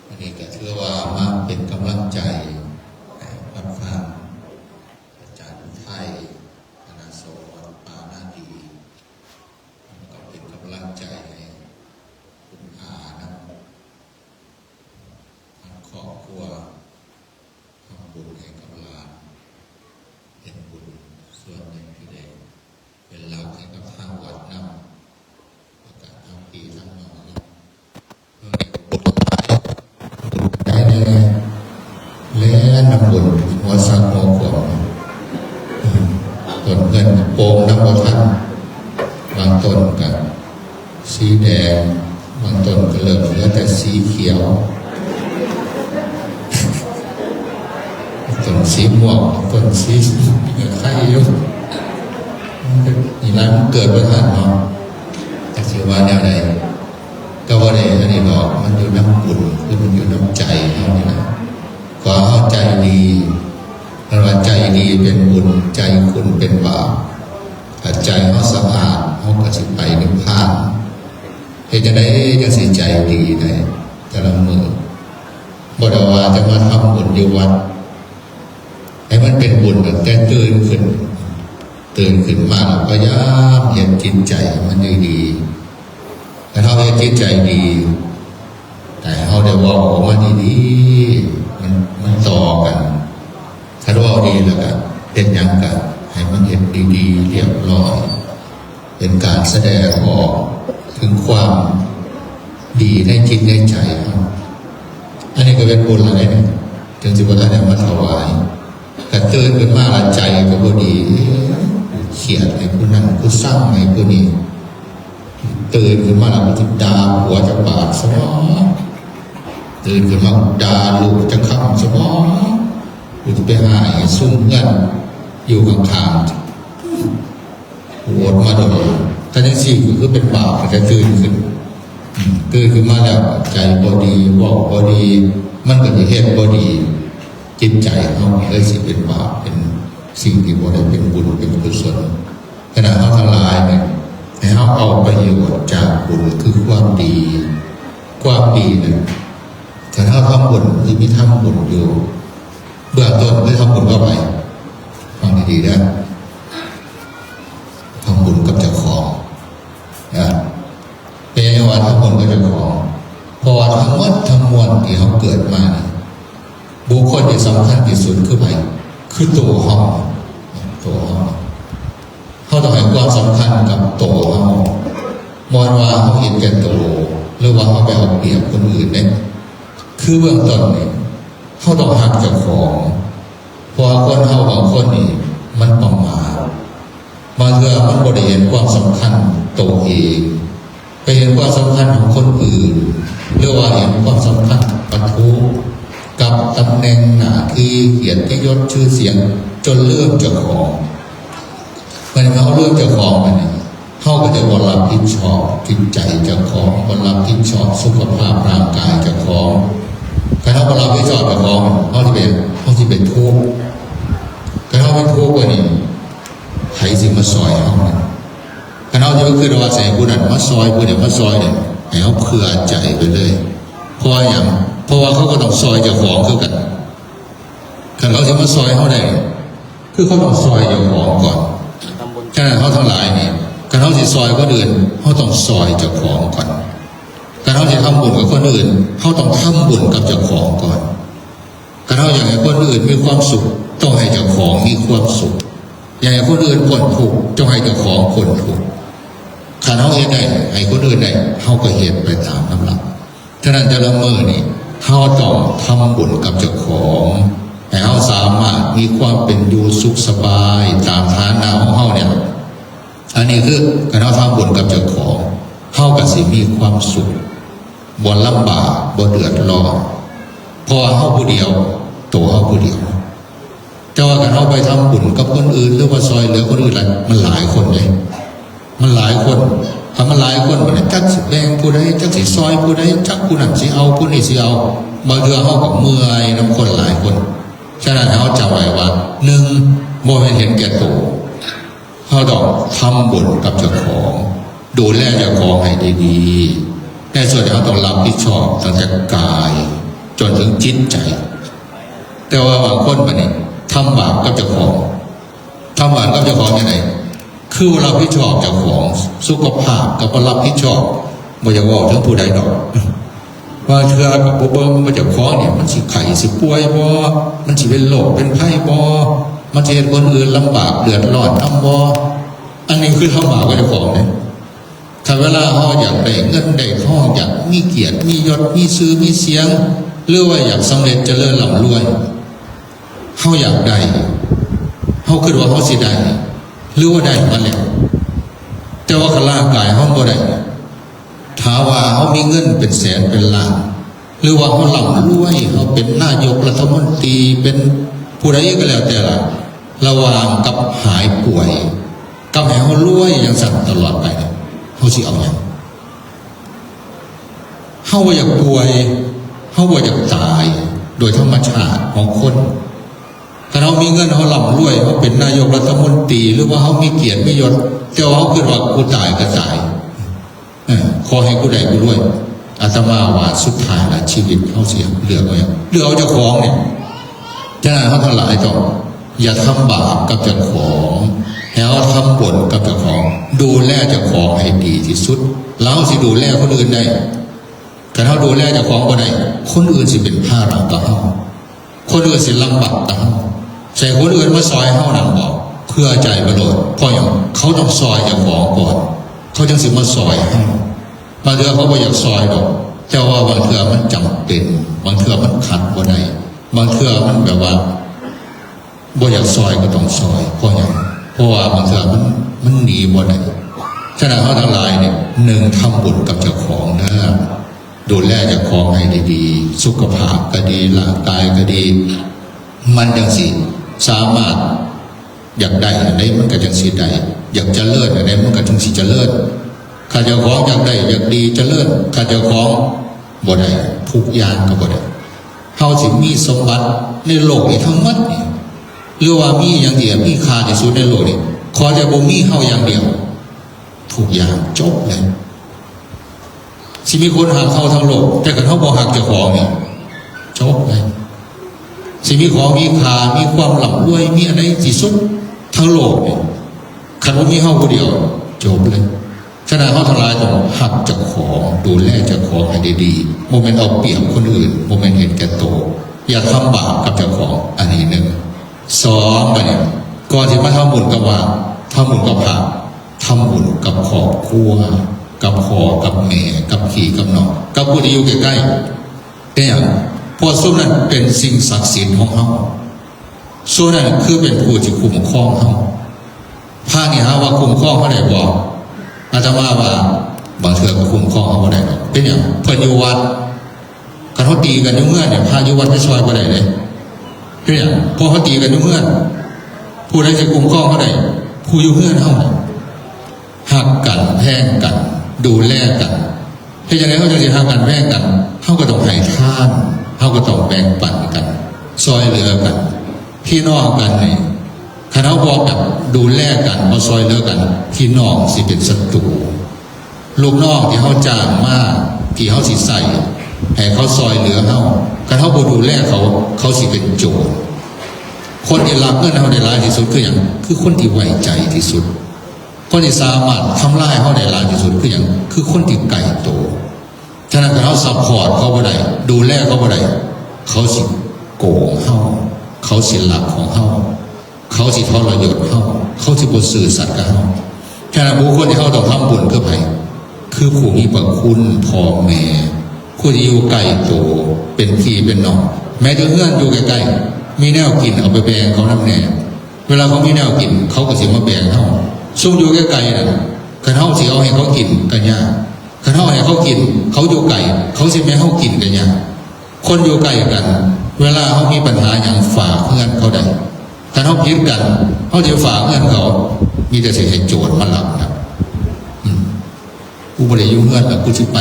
อันนี้ก็ถือว่ามาเป็นกำลังใจให้พันฟังอาจารย์ไทยคณะสงฆ์วัดป่านาดีก็เป็นกำลังใจให้คุณอานะทั้งครอบครัวทำบุญให้กับหลานเป็นบุญส่วนหนึ่งที่ได้เป็นหลักให้กับทางวัดนำประกาศทำปีทั้งน้องเพื่อให้บุญได้แน่และนำบุญหัวสักหัวขวบต้นเงินโป่งน้ำวัฒนบางต้นกับสีแดงบางต้นก็เริ่มเหลือแต่สีเขียวต้นสีม่วงต้นสีไข่ยุบนี่ร้านเกิดประทานเนาะแต่ชื่อว่าแนวใดก็ว่าได้อันนี้หรอกมันอยู่น้ำบุญคือมันอยู่น้ำใจเขานี่นะขอเข้าใจดีเพราะว่าใจดีเป็นบุญใจคุณเป็นบาปถ้าใจเขาสะอาดเขาก็สิไปนิพพานเหตุใดจะสิใจดีได้แต่ละมือบทว่าจะมาทำบุญอยู่วัดให้มันเป็นบุญแต่ตื่นขึ้นมาเราพยายามเห็นจิตใจมันดีๆแต่ถ้าเห็นจิตใจดีแต่เขาได้ว่าออกมาดีๆมันต่อกันถ้าว่าดีแล้วก็เป็นอย่างกันให้มันเห็นดีๆเรียบร้อยเป็นการแสดงออกถึงความดีในจิตในใจเขาอันนี้ก็เป็นบุญอะไรเนี่ยจึงสิบวันนี้มาถวายแต่ตื่นขึ้นมาละใจก็พอดีเขียดให้ผู้นั้นผู้สร้างให้ผู้นี้ตื่นขึ้นมาแล้วมันจะด่าหัวจะบาดสมองตื่นขึ้นมาด่าลูกจะขับสมองกูจะไปหาซุ่มเงินอยู่ข้างๆโหดมาโดนถ้าอย่างสี่คือเป็นบาปจะตื่นขึ้นมาแล้วใจบอดีบอกบอดีมันก็จะเหตุบอดีจิตใจเขาเลยสิเป็นบาปเป็นสิ่งที่บอได้เป็นบุญเป็นกุศลขณะเขาทลายเนี่ยให้เขาเอาประโยชน์จากบุญคือความดีเนี่ยแต่ถ้าทำบุญที่มีทำบุญอยู่เบื้องต้นไม่ทำบุญเข้าไปฟังดีๆนะทำบุญกับเจ้าของนะเป็นว่าทำบุญกับเจ้าของเพราะว่าทั้งหมดทั้งมวลที่เขาเกิดมาบุคคลที่สำคัญที่สุดคือใครคือตัวเขาต้องให้ความสำคัญกับตัวเขามองว่าเขาเห็นแก่ตัวหรือว่าเขาไปเอาเปรียบคนอื่นเนี่ยคือเบื้องต้นเนี่ยเขาต้องหักเจ้าของเพราะคนเขาบางคนนี่มันประมาทมาเถอะมันบริเห็นความสำคัญตัวเองไปเห็นความสำคัญของคนอื่นหรือว่าเห็นความสำคัญปัจจุกับตำแหน่งหน้าที่เกียรติยศชื่อเสียงจนเลื่อมเจ้าของมันเขาเลื่อมเจ้าของมันเนี่ยเขาก็จะบรับผิดชอบจิตใจเจ้าของบรับผิดชอบสุขภาพร่างกายเจ้าของถ้าเขาบรับผิดชอบเจ้าของเขาที่เป็นทุกข์ถ้าเขาเป็นทุกข์ว่านี่ใครสิมาซอยเขาเนี่ยถ้าเขาจะไม่คือว่าใส่ผู้นั้นมาซอยผู้นี้มาซอยเนี่ยให้เขาเผื่อใจไปเลยเพราะว่าเขาก็ต้องซอยเจ้าของคือกันถ้าเขาจะมาซอยเขาได้คือเขาต้องซอยเจ้าของก่อนฉะนั้นเขาทั้งหลายเนี่ยการเขาจะซอยคนอื่นเขาต้องซอยเจ้าของก่อนการเขาจะทำบุญกับคนอื่นเขาต้องทำบุญกับเจ้าของก่อนการเขาอยากให้คนอื่นมีความสุขต้องให้เจ้าของมีความสุขอยากให้คนอื่นพ้นทุกข์ต้องให้เจ้าของพ้นทุกข์ถ้าเขาเห็นได้ให้คนอื่นได้เขาก็เห็นไปตามน้ำหลักฉะนั้นแต่ละมื้อนี่เขาต้องทำบุญกับเจ้าของให้เขาสามารถมีความเป็นอยู่สุขสบายตามฐานะของเขาเนี่ยอันนี้คือการเขาทำบุญกับเจ้าของเขาก็สิมีความสุขบ่ลำบากบ่เดือดร้อนพอเขาผู้เดียวตัวเขาผู้เดียวแต่ว่าการเขาไปทำบุญกับคนอื่นหรือว่าซอยเหลือคนอื่นอะไรมันหลายคนเลยมันหลายคนถ้ามันหลายคนมันจักสิแบ่งผู้ใดจักสิซอยผู้ใดจักผู้นั้นสิเอาผู้นี้สิเอาบางเดือเขากับเมื่อยน้ำคนหลายคนฉะนั้นเขาจำไว้ว่าหนึ่งโมเห็นแก่ตัวเขาต้องทำบุญกับเจ้าของดูแลเจ้าของให้ดีๆในส่วนเขาต้องรับผิดชอบตั้งแต่กาย จิตใจแต่ว่าบางคนมันนี่ทำบาปกับเจ้าของทำบาปกับเจ้าของยังไงคือเรารับผิดชอบเจ้าของสุขภาพกับรับผิดชอบบ่อยากบอกถึงผู้ใดดอกว่าเธอกับบ่เบิ่งมาเจ้าของเนี่ยมันสิไข้สิป่วยบ่มันสิเป็นโรคเป็นไข้บ่มันจะเห็นคนอื่นลำบากเดือดร้อนทำบ่อันนี้คือทำบาปกับเจ้าของเนี่ยถ้าเวลาเขาอยากได้เงินได้ทองอยากมีเกียรติมียศมีชื่อมีเสียงหรือว่าอยากสำเร็จเจริญร่ำรวยเขาอยากได้เขาคิดว่าเขาสิได้หรือว่าได้มาแล้วแต่ว่าร่างกายเขาบ่ได้ถ้าว่าเขามีเงินเป็นแสนเป็นล้านหรือว่าเขาร่ำรวยเขาเป็นนายกรัฐมนตรีเป็นผู้ใดก็แล้วแต่ละระหว่างกับหายป่วยกับให้เขารวยอย่างสั่นตลอดไปเขาสิเอาอย่างเขาว่าอยากป่วยเขาว่าอยากตายโดยธรรมชาติของคนถ้าเขามีเงินเขาร่ำรวยเขาเป็นนายกรัฐมนตรีหรือว่าเขามีเกียรติมียศแต่ว่าเขาคิดว่ากูตายก็ตายขอให้กูได้กูรวยอาตมาว่าสุดท้ายละชีวิตเขาเสียเหลือเอาอย่างเหลือเอาเจ้าของเนี่ยฉะนั้นเขาทั้งหลายต้องอย่าทำบาปกับเจ้าของแล้วทำบุญกับเจ้าของดูแลเจ้าของให้ดีที่สุดแล้วสิดูแลคนอื่นได้แต่ถ้าดูแลเจ้าของก็ได้คนอื่นสิเป็นภาระต่อเขาคนอื่นสิลำบากต่อเขาใส่คนอื่นมาซอยเขานั่งบอกเพื่อใจประโยชน์เพราะอย่างเขาต้องซอยเจ้าของก่อนเขาจึงสิมาซอยให้บางเทื่อเขาไม่อยากซอยหรอกแต่ว่าบางเทื่อมันจำเป็นบางเทื่อมันขัดบ่ได้บางเทื่อมันแบบว่าบ่อยากซอยก็ต้องซอยเพราะอย่างเพราะว่าบางเทื่อมันหนีบ่ได้ฉะนั้นเขาทั้งหลายเนี่ยหนึ่งทำบุญกับเจ้าของนะดูแลเจ้าของให้ดีๆสุขภาพก็ดีร่างกายก็ดีมันยังสิสามารถอยากได้อะไรมันก็จังสิได้อยากจะเลิศอะไรมันก็จังสิจะเลิศข้าเจ้าของอยากได้อยากดีจะเลิศข้าเจ้าของบ่ได้ทุกอย่างก็บ่ได้เขาสิมีสมบัติในโลกนี้ทั้งหมดนี่หรือว่ามีอย่างเดียวมีค่าที่สุดในโลกนี้ขอจะบ่มีเขาอย่างเดียวทุกอย่างจบเลยสิมีคนหักเขาทั้งโลกแต่กันเขาบ่หักเจ้าของเนี่ยจบเลยสิมีของมีค่ามีความหล่ำรวยมีอะไรที่สุดทั้งโลกเนี่ยคันว่ามีเขาคนเดียวจบเลยฉะนั้นเขาทั้งหลายต้องหักเจ้าของดูแลเจ้าของให้ดีๆโมเมนต์เอาเปรียบคนอื่นโมเมนต์เห็นแก่ตัวอย่าทำบาปกับเจ้าของอันนี้หนึ่งสองไปเนี่ยก่อนที่มาทำบุญกับว่าทำบุญกับพระทำบุญกับครอบครัวกับพ่อกับแม่กับพี่กับน้องกับผู้ที่อยู่ใกล้ๆเนี่ยเพราะส่วนนั้นเป็นสิ่งศักดิ์สิทธิ์ของเขาส่วนนั้นคือเป็นผู้ที่คุ้มครองเขาพระนี่ฮะว่าคุ้มครองเขาได้บอกอาตมาว่าบางเทื่อก็คุ้มครองเขาได้เป็นอย่างเพื่อนอยู่วัดกันเขาตีกันยุ่งเงื่อนเนี่ยพาอยู่วัดไม่ซอยก็ได้เลยเป็นอย่างพอเขาตีกันยุ่งเงื่อนผู้ใดจะคุ้มครองเขาได้ผู้อยู่เงื่อนเขาหักกันแพงกันดูแลกันที่จะไหนเขาจะหักกันแพงกันเขาก็ต้องให้ท่านเขาก็ต้องแบ่งปันกันซอยเหลือกันพี่น้องกันเนี่ยคณะบอกแบบดูแลกันมาซอยเหลือกันพี่น้องสิเป็นศัตรูลูกน้องที่เขาจ้างมาที่เขาสิใส่ให้เขาซอยเหลือเขาคณะบอกดูแลเขาสิเป็นโจรคนที่รักเงินเขาได้ร้ายที่สุดคืออย่างคือคนที่ไว้ใจที่สุดคนที่สามารถทำลายเขาได้ร้ายที่สุดคืออย่างคือคนที่ไกลตัวฉะนั้นเขาซัพพอร์ตเขาบ่ได้ดูแลเขาบ่ได้เขาสิโกงเขาสิหลักของเขาสิทรยศเขาสิบ่ซื่อสัตย์กับเขาฉะนั้นบุคคลที่เขาต้องทำบุญคือไผคือผู้มีพระคุณพ่อแม่ผู้ที่อยู่ใกล้ตัวเป็นพี่เป็นน้องแม้จะเพื่อนอยู่ใกล้ๆมีแนวกินเอาไปแบ่งเขาน้ำแน่เวลาเขามีแนวกินเขาก็สิมาแบ่งเขาซุ่มอยู่ใกล้ๆนั่นคันเฮาสิเอาให้เขากินกันยากคันเฮาให้เขากินเขาอยู่ไกลเขาสิไม่ให้เขากินกันยากคนอยู่ใกล้กันเวลาเขามีปัญหาอย่างฝากเพื่อนเขาได้คันเฮาผิดกันเขาจะฝากเพื่อนเขามีแต่สิให้โจรมาลับนะกูบ่ได้อยู่เพื่อนกูสิไป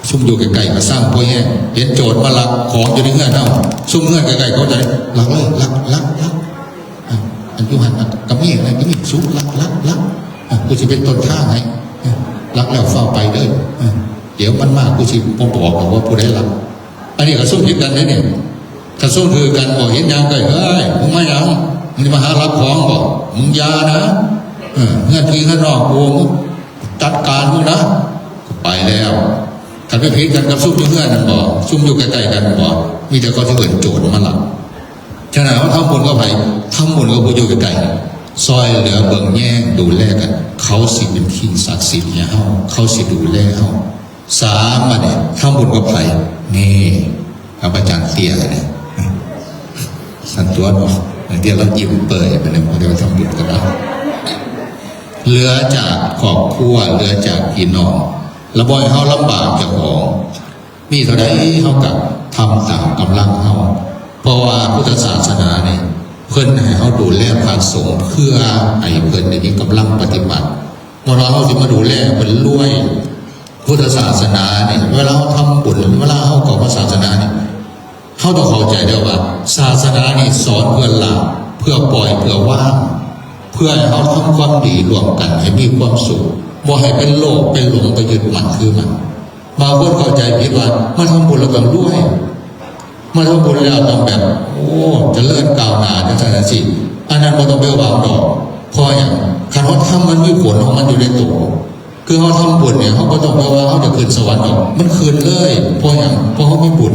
ซุ่มอยู่ใกล้ๆก็สร้างพวกแห่เห็นโจรมาลักของอยู่ในเพื่อนเฮาซุ่มเพื่อนใกล้ๆเขาจะลักเลยลักอันยุหันกระมี่อะไรกระมี่ซุกลักกูจะเป็นต้นท่าไงลักแล้วเฝ้าไปเด้อเดี๋ยวมันมากกูจะบอกว่าผู้ใดลัก อันนี้ก็สู้ผิดกันเนี่ยถ้าสู้คือกันบอกเห็นยังก็เฮ้ยมึงไม่ยังมึงจะมาหารับของบอกมึงยานะเงื่อนที่ข้างนอกกูจัดการมึงนะไปแล้วถ้าไปผิดกันกับซุ่มอยู่เงื่อนนั่นบอกซุ่มอยู่ใกล้ๆกันบอกมีแต่ก็จะเกิดโจรมันหลับฉะนั้นว่าทำบุญก็ไปทำบุญก็ผู้อยู่ใกล้ๆซอยเหลือเบิ่งแย่งดูแลกันเขาสิเป็นที่ศักดิ์สิทธิ์เนี่ยเขาสิดูแลเขาสามมาเนี่ยทำบุญก็ไปนี่อาจารย์เตี้ยเนี่ยสันตัวเนาะเดี๋ยวเรายิ้มเปิดไปเนี่ยเดี๋ยวทำบุญกันแล้วเหลือจากครอบครัวเหลือจากพี่น้องระบอยเขาลำบากเจ้าของมีเท่าใดเขากับทำตามกำลังเขาเพราะว่าพุทธศาสนาเนี่ยเพื่อนให้เขาดูแลพระสงฆ์เพื่อไอ้เพื่อนในนี้กำลังปฏิบัติเมื่อเราจะมาดูแลเป็นรวยพุทธศาสนาเนี่ยเวลาเขาทำบุญเวลาเขาก่อพระศาสนาเนี่ยเขาต้องเข้าใจด้วยว่าศาสนานี่สอนเพื่อละเพื่อปล่อยเพื่อว่างเพื่อให้เขาทำความดีรวมกันให้มีความสุขบ่ให้เป็นโลภเป็นหลงไปยึดมันคือมันบางคนเข้าใจผิดว่ามาทำบุญแล้วแบบรวยมาทำบุญแล้วต้องแบบโอ้จะเลื่อนก้าวหน้าจะอะไรสิอันนั้นเราต้องไปหวังดอกเพราะอย่างคันเขาทำมันมีผลของมันอยู่ในตัวคือเขาทำบุญเนี่ยเขาก็ต้องไปว่าเขาจะขึ้นสวรรค์ดอกมันคืนเลยเพราะอย่างเพราะเขาไม่บุญ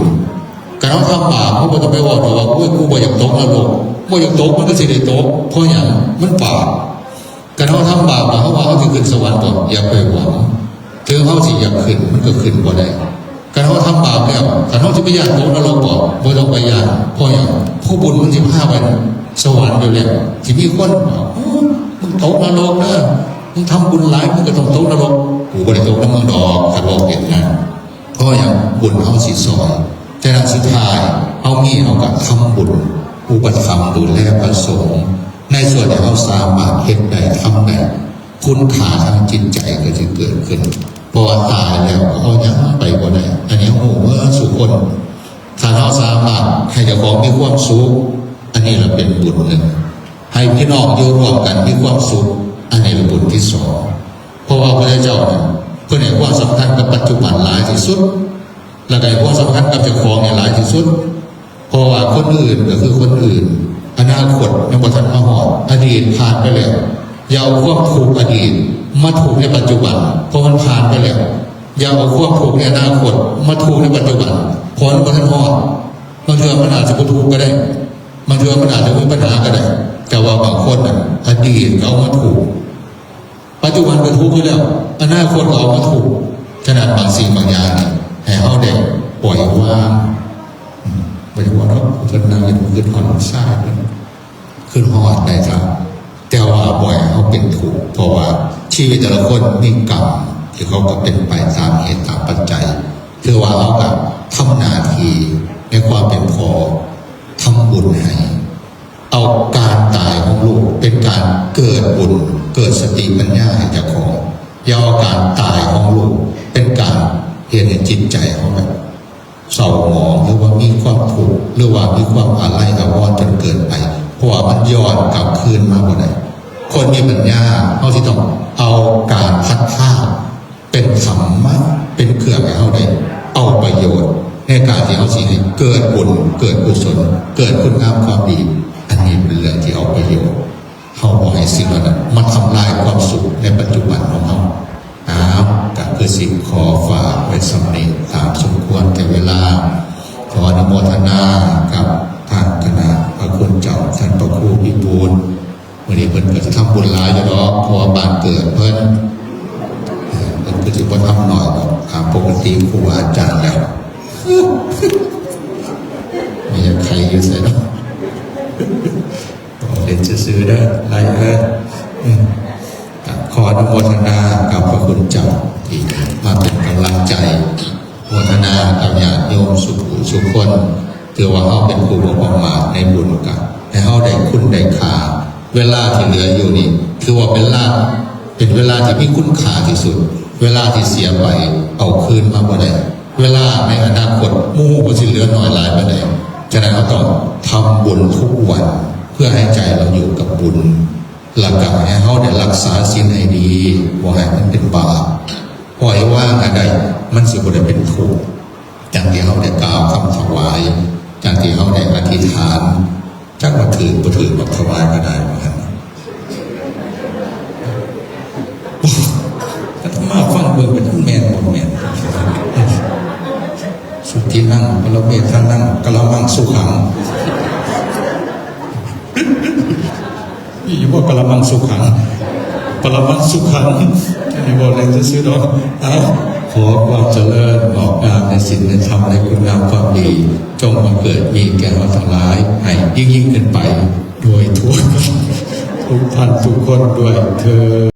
การเขาทำบาปเขาก็ต้องไปว่าว่าโอ้ยกูบ่อยากตกนรกบ่อยากตกมันก็สิได้ตกเพราะอย่างมันบาปการเขาทำบาปเขาว่าเขาจะขึ้นสวรรค์ดอกอย่าไปหวังถึงเขาสิอยากขึ้นมันก็ขึ้นบ่ได้การเขาทำบาปแล้วการเขาจะไปยากตกนรกบอกบ่ต้องไปยากเพราะอย่างผู้บุญมัน15ไปสวรรค์อยู่แล้วที่มีคนบอกมึงตกนรกนะมึงทำบุญหลายมึงก็ต้องตกนรกกูบ่ได้ตกน้ำมึงดอกขัดบอกเห็นนะเพราะอย่างบุญเขาสิสอนแต่ละสุดท้ายเขามีเขากับทำบุญอุปถัมภ์ดูแลพระสงฆ์ในส่วนที่เขาสามารถเห็นได้ทำได้คุณค่าทางจิตใจก็จะเกิดขึ้นพอตายแล้วเขายังไปบ่ได้อันนี้โอ้เมื่อสุคนถ้าเขาสามารถให้เจ้าของมีความสุขอันนี้เราเป็นบุญหนึ่งให้พี่น้องอยู่ร่วมกันมีความสุขอันนี้เป็นบุญที่สองเพราะว่าพระเจ้าเนี่ยเพื่อให้ความสำคัญกับปัจจุบันหลายที่สุดและได้ความสำคัญกับเจ้าของเนี่ยหลายที่สุดเพราะว่าคนอื่นก็คือคนอื่นอนาคตยังบ่ทันมาหอดอดีตผ่านไปแล้วอย่าเอาความถูกอดีตมาถูกในปัจจุบันเพราะมันผ่านไปแล้วอย่าเอาความถูกในอนาคตมาถูกในปัจจุบันเพราะมันบ่ทันหอดบางเทื่อมันอาจจะบ่ถูกก็ได้บางเทื่อมันอาจจะมีปัญหาก็ได้แต่ว่าบางคนอดีตเขามาถูกปัจจุบันก็ถูกอยู่แล้วอนาคตเขามาถูกขนาดบางสิ่งบางอย่างเนี่ยให้เขาได้ปล่อยวางไม่ใช่ว่าเราจะนั่งอยู่ขึ้นหอดซ่าขึ้นหอดได้ครับแต่ว่าบ่อยเขาเป็นถูกเพราะว่าชีวิตแต่ละคนมีกรรมที่เขาก็เป็นไปตามเหตุตามปัจจัยคือว่าเขากับทำหน้าที่ในความเป็นพอทำบุญให้เอาการตายของลูกเป็นการเกิดบุญเกิดสติปัญญาให้เจ้าของอย่าเอาการตายของลูกเป็นการเห็นในจิตใจเขาแบบเศร้าหมองหรือว่ามีความทุกข์หรือว่ามีความอะไรอาวรณ์จนเกินไปเพราะว่ามันย้อนกลับคืนมาบ่ได้คนมีปัญญาเขาที่ต้องเอาการพัดผ้าเป็นธรรมะเป็นเครื่องให้เขาได้เอาประโยชน์ในการที่เขาสิให้เกิดบุญเกิดกุศลเกิดคุณงามความดีอันนี้เป็นเรื่องที่เอาประโยชน์เขาบอกให้สิ่งนั้นมาทำลายความสุขในปัจจุบันของเขาก็คือสิ่งขอฝากไว้สำเร็จตามสมควรแต่เวลาขออนุโมทนากับทางคณะพระคุณเจ้าท่านพระครูพิบูลวันนี้เพิ่นก็จะทำบุญหลายอยู่เนาะเพราะว่าบ้านเกิดเพิ่นก็จะบ่ทำหน่อยตามปกติครูอาจารย์แล้วไม่อยากใครอยู่ใส่เนาะเล่นซื้อได้ไรขออนุโมทนากับพระคุณเจ้าที่มาเป็นกำลังใจโมทนากับญาติโยมสุขคนถือว่าเขาเป็นผู้บ่ประมาทในบุญกันให้เขาได้คุณได้ค่าเวลาที่เหลืออยู่นี่ถือว่าเป็นเวลาที่มีคุณค่าที่สุดเวลาที่เสียไปเอาคืนมาบ่ได้เวลาในอนาคตมู่บ่สิเหลือน้อยหลายบ่ได้ฉะนั้นเราต้องทำบุญทุกวันเพื่อให้ใจเราอยู่กับบุญหลักการให้เขาได้รักษาศีลให้ดีบ่ให้มันเป็นบาปปล่อยว่างอะไรมันสิบ่ได้เป็นทุกข์ จากที่เขาได้กล่าวคำถวายจากที่เขาได้อธิษฐานจักมาถือบ่ถือบักถวายก็ได้เหมือนกันก็ต้องมาฟังเบิ่งเป็นแม่นบ่แม่นสุที่นั่งพระเมตท่านนั่งกะละมังสุขังนี่ว่ากะละมังสุขังปรมังสุขังนี่บอกอะไรจะซื้อดอกขอความเจริญออกงามในศีลในธรรมในคุณงามความดีจงมาเกิดมีแก่เราทั้งหลายให้ยิ่งขึ้นไปโดยทั่วทุกท่านทุกคนด้วยเธอ